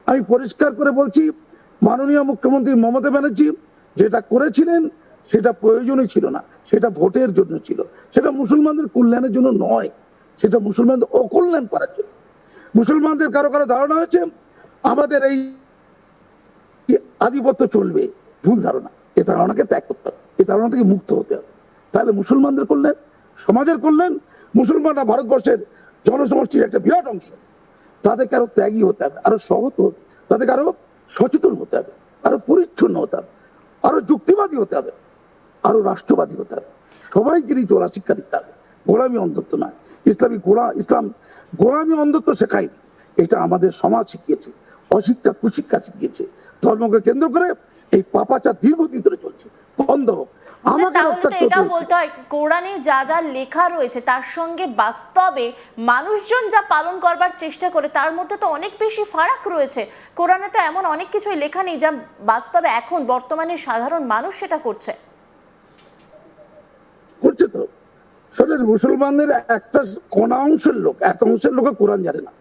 আমি পরিষ্কার করে বলছি, মাননীয় মুখ্যমন্ত্রী মমতা ব্যানার্জি যেটা করেছিলেন সেটা প্রয়োজনই ছিল না, সেটা ভোটের জন্য ছিল, সেটা মুসলমানদের কল্যাণের জন্য নয়, সেটা মুসলমানদের অকল্যাণ করার জন্য। মুসলমানদের কারো কারো ধারণা হয়েছে আমাদের এই আধিপত্য চলবে, ভুল ধারণা। এ ধারণাকে ত্যাগ করতে হবে, এই ধারণা থেকে মুক্ত হতে হবে। তাহলে মুসলমানদের কল্যাণ, সমাজের কল্যাণ, মুসলমানরা ভারতবর্ষের জনসমষ্টির একটা বিরাট অংশ, তাদেরকে আরো ত্যাগী হতে হবে, আরো সহজ হতে, তাদেরকে আরো সচেতন হতে হবে, আরো পরিচ্ছন্ন হতে হবে, আরো যুক্তিবাদী হতে হবে, আরো রাষ্ট্রবাদী হতে হবে। সবাইকে চলা শিক্ষা দিতে হবে, গোলামী অন্ধত্ব নয়। ইসলাম গোলামী অন্ধত্ব শেখায়নি, এটা আমাদের সমাজ শিখিয়েছে, অশিক্ষা কুশিক্ষা শিখিয়েছে। ধর্মকে কেন্দ্র করে এই পাপাচার দীর্ঘদিন ধরে চলছে, বন্ধ হোক। এটাও বলতে হয় কোরআনে যা যা লেখা রয়েছে তার সঙ্গে বাস্তবে মানুষজন যা পালন করবার চেষ্টা করে তার মধ্যে তো অনেক বেশি ফারাক রয়েছে। কোরআনে তো এমন অনেক কিছুই লেখা নেই যা বাস্তবে এখন বর্তমানে সাধারণ মানুষ সেটা করছে। তো শোনেন, মুসলমানদের একটা কোন অংশের লোক, এক অংশের লোকে কোরআন জানে না।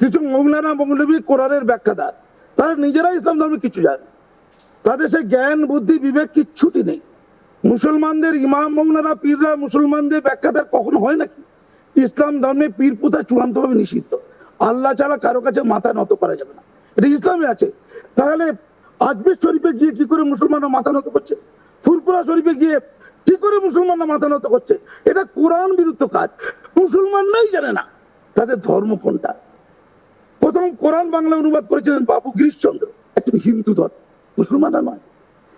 কিছু মৌলানা মৌলবী কোরআনের ব্যাখ্যাদার, তারা নিজেরা ইসলাম ধর্মে কিছু জানে, তাদের সে জ্ঞান বুদ্ধি বিবেক কিচ্ছুটি নেই। মুসলমানদের ইমাম মৌলানা পীররা মুসলমানদের ব্যাখ্যাদার কখনো হয় নাকি? ইসলাম ধর্মে পীর পুতা চূড়ান্ত ভাবে নিষিদ্ধ, আল্লাহ ছাড়া কারো কাছে মাথা নত করা যাবে না, এটা ইসলামে আছে। তাহলে আজমির শরীফে গিয়ে কি করে মুসলমানরা মাথা নত করছে? ফুরফুরা শরীফে গিয়ে কি করে মুসলমানরা মাথা নত করছে? এটা কোরআন বিরুদ্ধ কাজ। মুসলমানরাই জানে না তাদের ধর্ম কোনটা। প্রথম কোরআন বাংলা অনুবাদ করেছিলেন বাবু গিরিশচন্দ্র, একজন হিন্দু ধর্ম, মুসলমানরা নয়।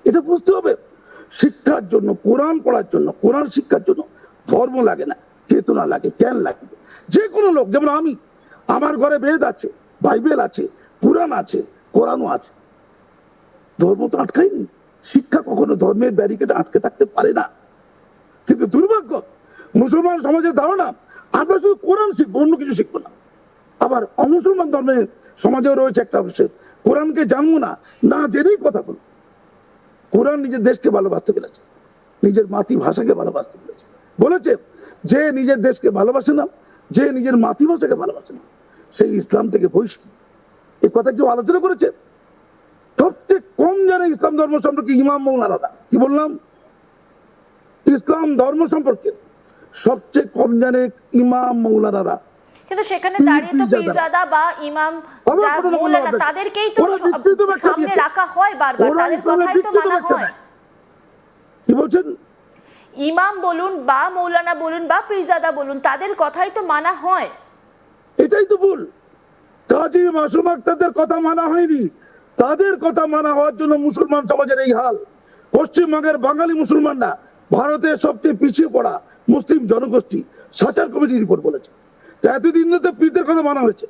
এটা বুঝতে হবে। শিক্ষার জন্য, কোরআন পড়ার জন্য, কোরআন শিক্ষার জন্য ধর্ম লাগে না, চেতনা লাগে, জ্ঞান লাগে। যে কোনো লোক, যেমন আমি, আমার ঘরে বেদ আছে, বাইবেল আছে, কোরআন আছে, কোরআনও আছে, ধর্ম তো আটকায়নি। শিক্ষা কখনো ধর্মের ব্যারিকেড আটকে থাকতে পারে না। কিন্তু দুর্ভাগ্য, মুসলমান সমাজের ধারণা আমরা শুধু কোরআন শিখবো, অন্য কিছু শিখবো না। আবার অমুসলমান ধর্মের সমাজেও রয়েছে একটা অংশ, কোরআনকে জানবো না, না জেনেই কথা বলবো। কোরআন নিজের দেশকে ভালোবাসতে পেরেছে, নিজের মাতৃভাষাকে ভালোবাসতে পেরেছে, বলেছে যে নিজের দেশকে ভালোবাসে না, যে নিজের মাতৃভাষাকে ভালোবাসে না, সেই ইসলাম থেকে বহিষ্কৃত। এই কথা কেউ আলোচনা করেছে? সবচেয়ে কম জানে ইসলাম ধর্ম সম্পর্কে ইমাম মৌলানারা। কি বললাম? ইসলাম ধর্ম সম্পর্কে সবচেয়ে কম জানে ইমাম মৌলানারা। কিন্তু সেখানে দাঁড়িয়ে তো পীরজাদা বা ইমাম মৌলানা তাদেরকেই তো সামনে রাখা হয়, বারবার তাদের কথাই তো মানা হয়। কি বলছেন? ইমাম বলুন বা মৌলানা বলুন বা পীরজাদা বলুন, তাদের কথাই তো মানা হয়। এটাই তো ভুল। কাজী মাসুম আক্তারদের কথা মানা হয়নি, তাদের কথা মানা হওয়ার জন্য মুসলমান সমাজের এই হাল। পশ্চিমবঙ্গের বাঙালি মুসলমানরা ভারতের সবচেয়ে পিছিয়ে পড়া মুসলিম জনগোষ্ঠী, সাচার কমিটি রিপোর্ট বলেছে। এতদিন তো পীরদের কথা মানা হয়েছে,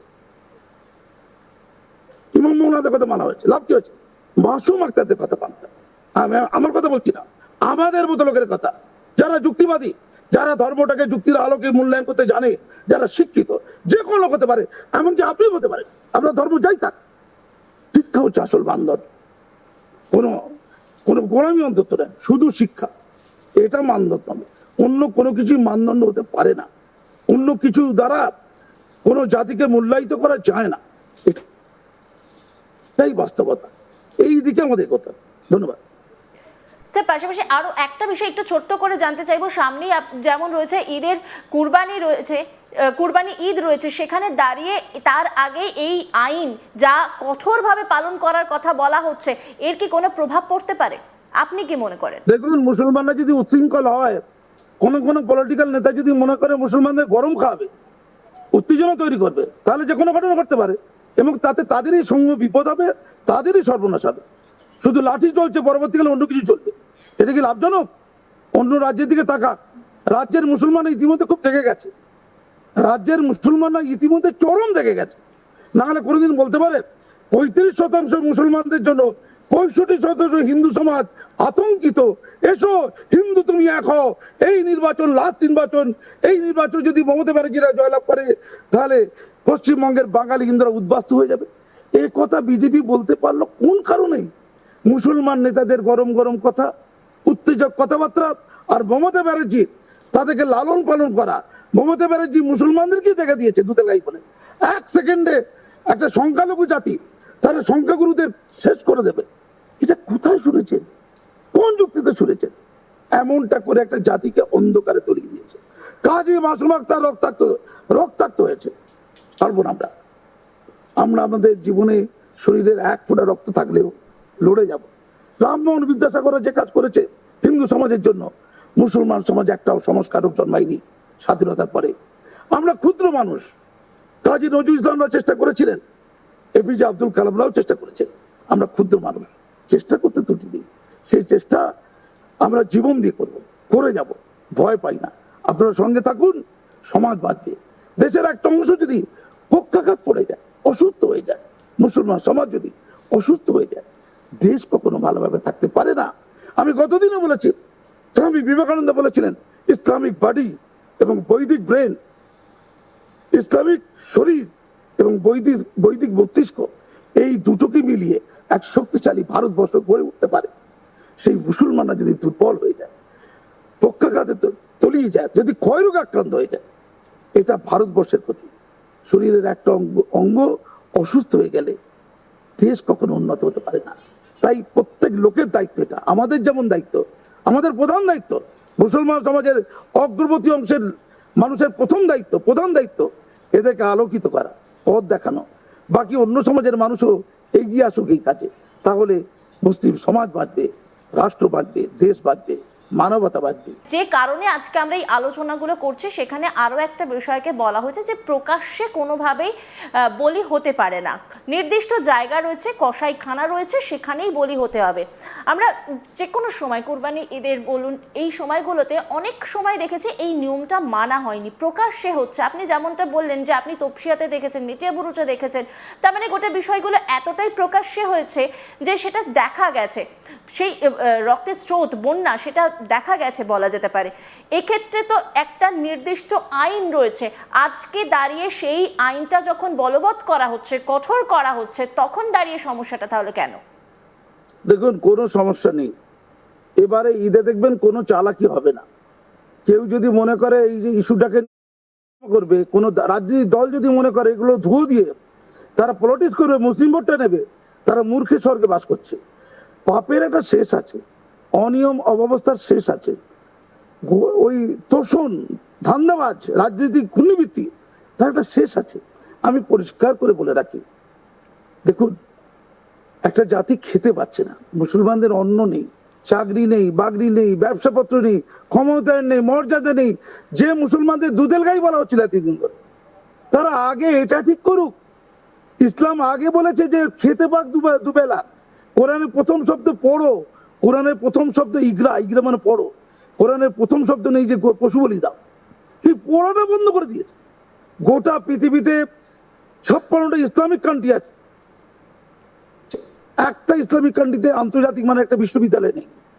ইমাম মৌলানাদের কথা মানা হয়েছে, লাভ কি হয়েছে? মাসুম আক্তারদের কথা মানতে, আমার কথা বলছি না, আমাদের মতো লোকের কথা, যারা যুক্তিবাদী, যারা ধর্মটাকে যুক্তির আলোকে মূল্যায়ন করতে জানে, যারা শিক্ষিত, যে কোনো লোক হতে পারে, এমনকি আপনিও হতে পারেন, আপনার ধর্ম যাই থাক। শিক্ষা হচ্ছে আসল মানদণ্ড, কোনো গোলামি অন্তত নেই, শুধু শিক্ষা, এটা মানদণ্ড। অন্য কোনো কিছুই মানদণ্ড হতে পারে না। অন্য কিছু দ্বারা কোনো জাতিকে মূল্যায়িত করা যায় না, এটাই বাস্তবতা। এই দিকে আমাদের কথা। ধন্যবাদ। পাশাপাশি আরো একটা বিষয় একটু ছোট্ট করে জানতে চাইবো, সামনেই যেমন রয়েছে ঈদের কুরবানি রয়েছে, কুরবানি ঈদ রয়েছে, সেখানে দাঁড়িয়ে তার আগে এই আইন যা কঠোরভাবে পালন করার কথা বলা হচ্ছে, এর কি কোনো প্রভাব পড়তে পারে? আপনি কি মনে করেন? দেখুন, মুসলমানরা যদি উচ্ছৃঙ্খল হয়, কোন পলিটিক্যাল নেতা যদি মনে করে মুসলমানদের গরম খাওয়াবে, উত্তেজনা তৈরি করবে, তাহলে যে কোনো ঘটনা ঘটতে পারে, এবং তাতে তাদেরই সঙ্গে বিপদ হবে, তাদেরই সর্বনাশ হবে। শুধু লাঠি চলছে, পরবর্তীকালে অন্য কিছু চলবে, এটা কি লাভজনক? অন্য রাজ্যের দিকে তাকা, রাজ্যের মুসলমানরা ইতিমধ্যে খুব দেখে গেছে, রাজ্যের মুসলমানরা ইতিমধ্যে চরম দেখে গেছে। না হলে কোনোদিন বলতে পারে 35% মুসলমানদের জন্য 65% হিন্দু সমাজ আতঙ্কিত, এসো হিন্দু তুমি এক হও, এই নির্বাচন লাস্ট নির্বাচন, এই নির্বাচন যদি মমতা ব্যানার্জিরা জয়লাভ করে তাহলে পশ্চিমবঙ্গের বাঙালি হিন্দুরা উদ্বাস্তু হয়ে যাবে। এই কথা বিজেপি বলতে পারলো কোন কারণে? মুসলমান নেতাদের গরম গরম কথা, উত্তেজক কথাবার্তা, আর মমতা ব্যানার্জি তাদেরকে লালন পালন করা। মমতা ব্যানার্জি মুসলমানদেরকে দেখা দিয়েছে দুতে গাই বলে, এক সেকেন্ডে একটা সংখ্যালঘু জাতি তারা সংখ্যাগুরুদের শেষ করে দেবে। এটা কোথায় শুনেছেন? কোন যুক্তিতে শুনেছেন? এমনটা করে একটা জাতিকে অন্ধকারে তলিয়ে দিয়েছে। কাজী মাসুম আক্তার রক্তাক্ত হয়েছে, পারবো না আমরা। আমরা আমাদের জীবনে শরীরের এক ফোঁটা রক্ত থাকলেও লড়ে যাব। রামমোহন বিদ্যাসাগর যে কাজ করেছে হিন্দু সমাজের জন্য, মুসলমান সমাজ একটাও সংস্কারক জন্মায়নি স্বাধীনতার পরে। আমরা ক্ষুদ্র মানুষ, কাজী নজরুল ইসলামরা চেষ্টা করেছিলেন, এপিজে আব্দুল কালামরাও চেষ্টা করেছেন। আমরা ক্ষুদ্র মানুষ, চেষ্টা করতে ত্রুটি নেই। সেই চেষ্টা আমরা জীবন দিয়ে করবো, করে যাব, ভয় পাই না। আপনারা সঙ্গে থাকুন, সমাজ বাঁচবে। দেশের একটা অংশ যদি পক্ষাঘাত পড়ে যায়, অসুস্থ হয়ে যায়, মুসলমান সমাজ যদি অসুস্থ হয়ে যায়, দেশ কখনো ভালোভাবে থাকতে পারে না। আমি গতদিনও বলেছি, স্বামী বিবেকানন্দ বলেছিলেন, ইসলামিক বডি এবং বৈদিক ব্রেন, ইসলামিক শরীর এবং বৈদিক মস্তিষ্ক, এই দুটোকে মিলিয়ে এক শক্তিশালী ভারতবর্ষ গড়ে উঠতে পারে। সেই মুসলমানরা যদি দুর্বল হয়ে যায়, পক্ষাঘাতে তলিয়ে যায়, যদি ক্ষয়রোগ আক্রান্ত হয়ে যায়, এটা ভারতবর্ষের ক্ষতি। শরীরের একটা অঙ্গ অসুস্থ হয়ে গেলে দেশ কখনো উন্নত হতে পারে না। তাই প্রত্যেক লোকের দায়িত্ব, এটা আমাদের যেমন দায়িত্ব, আমাদের প্রধান দায়িত্ব, মুসলমান সমাজের অগ্রবর্তী অংশের মানুষের প্রধান দায়িত্ব এদেরকে আলোকিত করা, পথ দেখানো। বাকি অন্য সমাজের মানুষও এগিয়ে আসুক এই কাজে, তাহলে মুসলিম সমাজ বাঁচবে, রাষ্ট্র বাঁচবে, দেশ বাঁচবে, মানবতা বাঁচবে। যে কারণে আজকে আমরা এই আলোচনাগুলো করছি, সেখানে আরো একটা বিষয়কে বলা হয়েছে যে প্রকাশ্যে কোনোভাবেই বলি হতে পারে না। নির্দিষ্ট জায়গা রয়েছে, কসাইখানা রয়েছে, সেখানেই বলি হতে হবে। আমরা যে কোনো সময় কুরবানি ঈদের বলুন, এই সময়গুলোতে অনেক সময় দেখেছি এই নিয়মটা মানা হয়নি, প্রকাশ্যে হচ্ছে। আপনি যেমনটা বললেন যে আপনি তপসিয়াতে দেখেছেন, মেটিয়াবুরুজে দেখেছেন, তার মানে গোটা বিষয়গুলো এতটাই প্রকাশ্যে হয়েছে যে সেটা দেখা গেছে, সেই রক্তের স্রোত, বন্যা, সেটা দেখা গেছে বলা যেতে পারে। এক্ষেত্রে তো একটা নির্দিষ্ট আইন রয়েছে, আজকে দাঁড়িয়ে সেই আইনটা যখন বলবৎ করা হচ্ছে, কঠোর করা হচ্ছে, তখন দাঁড়িয়ে সমস্যাটা তাহলে কেন? দেখুন, কোনো সমস্যা নেই। এবারে ঈদে দেখবেন কোনো চালাকি হবে না। কেউ যদি মনে করে এই যে ইস্যুটাকে করবে, কোনো রাজনৈতিক দল যদি মনে করে এগুলো ধুয়ে দিয়ে তারা পলিটিক্স করবে, মুসলিম ভোটটা নেবে, তারা মূর্খের স্বর্গে বাস করছে। পাপের একটা শেষ আছে, অনিয়ম অব্যবস্থার শেষ আছে। ওই তোষণ, ধান্দাবাজ, রাজনৈতিক ঘূর্ণিবৃত্তি, তার একটা শেষ আছে। আমি পরিষ্কার করে বলে রাখি, দেখুন, একটা জাতি খেতে পাচ্ছে না, মুসলমানদের অন্ন নেই, চাকরি নেই, বাকরি নেই, ব্যবসাপত্র নেই, ক্ষমতায়ন নেই, মর্যাদা নেই। যে মুসলমানদের দুধেল গাই বলা হচ্ছিল এতদিন ধরে, তারা আগে এটা ঠিক করুক। ইসলাম আগে বলেছে যে খেতে পাক দুবেলা। কোরআনের প্রথম শব্দ পড়ো, কোরআনের প্রথম শব্দ ইগরা, ইগরা মানে পড়ো। কোরআনের প্রথম শব্দ নেই যে পশু বলি দাও, এই পড়াটা বন্ধ করে দিয়েছে। গোটা পৃথিবীতে 56টা ইসলামিক কান্ট্রি আছে, একটা ইসলামিক কান্ট্রিতে আন্তর্জাতিক মানে একটা বিশ্ববিদ্যালয় নেই।